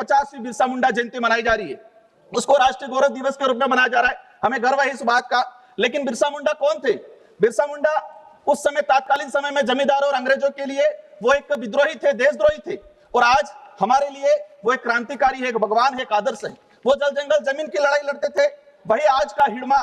150वीं बिरसा मुंडा जयंती मनाई जा रही है, उसको राष्ट्रीय गौरव दिवस के रूप में मनाया जा रहा है। हमें गर्व है इस बात का। लेकिन बिरसा मुंडा कौन थे? बिरसा मुंडा उस समय तत्कालीन समय में जमींदारों और अंग्रेजों के लिए वो एक विद्रोही थे, देशद्रोही थे, और आज हमारे लिए वो एक क्रांतिकारी है, एक भगवान है, एक आदर्श है। वो जल जंगल जमीन की लड़ाई लड़ते थे, वही आज का हिड़मा,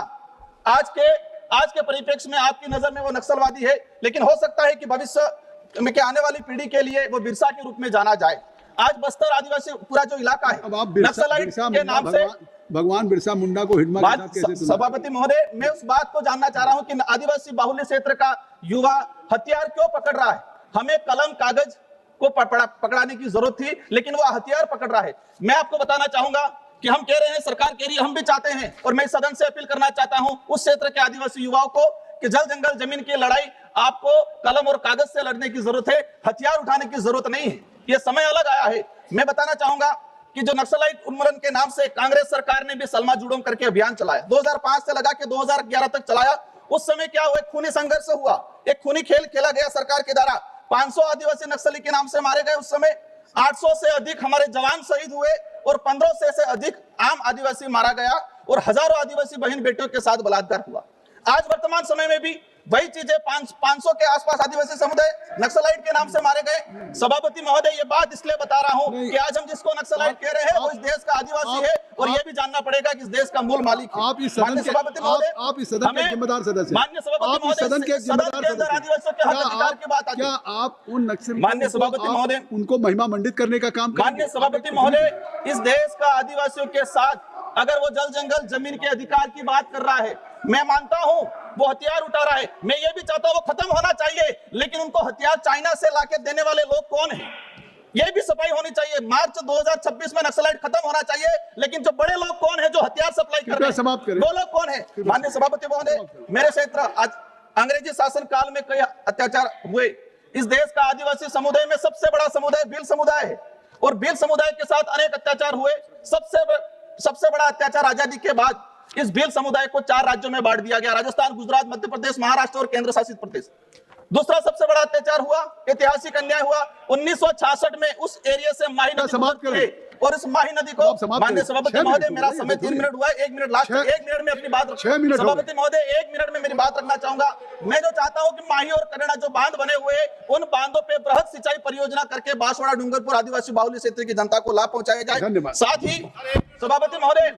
आज के परिप्रेक्ष्य में आपकी नजर में वो नक्सलवादी है। लेकिन हो सकता है कि भविष्य में के आने वाली पीढ़ी के लिए वो बिरसा के रूप में जाना जाए। आज बस्तर आदिवासी पूरा जो इलाका है, नक्सलाइट के नाम से भगवान बिरसा मुंडा को हिडमा के साथ कैसे? सभापति महोदय, मैं उस बात को जानना चाह रहा हूं कि आदिवासी बाहुल्य क्षेत्र का युवा हथियार क्यों पकड़ रहा है? हमें कलम कागज को पकड़ाने की जरूरत थी, लेकिन वो हथियार पकड़ रहा है। मैं आपको बताना चाहूंगा कि हम कह रहे हैं, सरकार कह रही है, हम भी चाहते हैं, और मैं सदन से अपील करना चाहता हूं उस क्षेत्र के आदिवासी युवाओं को कि जल जंगल जमीन की लड़ाई आपको कलम और कागज से लड़ने की जरूरत है, हथियार उठाने की जरूरत नहीं है। यह समय अलग आया है। मैं बताना चाहूंगा कि जो नक्सलाइट उन्मूलन के नाम से कांग्रेस सरकार ने भी सलमा जुड़ों करके अभियान चलाया, 2005 से लगा के 2011 तक चलाया। उस समय क्या हुआ? खूनी संघर्ष हुआ, एक खूनी खेल खेला गया सरकार के द्वारा। 500 आदिवासी नक्सली के नाम से मारे गए। उस समय 800 से अधिक हमारे जवान शहीद हुए और 1500 से अधिक आम आदिवासी मारा गया और हजारों आदिवासी बहन बेटियों के साथ बलात्कार हुआ। आज वर्तमान समय में भी वही चीजें, 500 के आसपास आदिवासी समुदाय नक्सलाइट के नाम से मारे गए। सभापति महोदय, ये बात इसलिए बता रहा हूं कि आज हम जिसको नक्सलाइट कह रहे हैं वो इस देश का आदिवासी है, और ये भी जानना पड़ेगा कि इस देश का मूल मालिक है। आप इस सदन के जिम्मेदार सदस्य, माननीय सभापति महोदय, सदन के आदिवासियों के हक अधिकार की बात आती है। क्या आप उन नक्सली, माननीय सभापति महोदय, उनको महिमा मंडित करने का काम करेंगे? माननीय सभापति महोदय, इस देश का आदिवासियों के साथ अगर वो जल जंगल जमीन के अधिकार की बात कर रहा है, मैं मानता हूं वो हथियार उठा रहा है, मैं ये भी चाहता हूं वो खत्म होना चाहिए, लेकिन उनको हथियार चाइना से लाके देने वाले लोग कौन हैं, ये भी सफाई होनी चाहिए। मार्च 2026 में नक्सलाइट खत्म होना चाहिए, लेकिन जो बड़े लोग कौन है जो हथियार सप्लाई कर रहे हैं, वो लोग कौन है? माननीय सभापति महोदय, मेरे क्षेत्र आज अंग्रेजी शासन काल में कई अत्याचार हुए। इस देश का आदिवासी समुदाय में सबसे बड़ा समुदाय भील समुदाय है, और भील समुदाय के साथ अनेक अत्याचार हुए। सबसे बड़ा अत्याचार आजादी के बाद इस भील समुदाय को 4 राज्यों में बांट दिया गया, राजस्थान, गुजरात, मध्य प्रदेश, महाराष्ट्र और केंद्र शासित प्रदेश। दूसरा सबसे बड़ा अत्याचार हुआ, ऐतिहासिक अन्याय हुआ 1966 में उस एरिया से माही नदी, और इस माही नदी को, माननीय सभापति महोदय, मेरा समय 3 मिनट हुआ है, 1 मिनट लास्ट, 1 मिनट में अपनी बात रखूंगा। सभापति महोदय, 1 मिनट में मेरी बात रखना चाहूंगा। मैं जो चाहता हूं कि माही और करेड़ा जो बांध बने हुए, उन बांधों पे बृहद सिंचाई परियोजना करके बांसवाड़ा, डूंगरपुर आदिवासी बाहुल्य क्षेत्र की जनता को लाभ पहुंचाया जाए। साथ ही सभापति महोदय,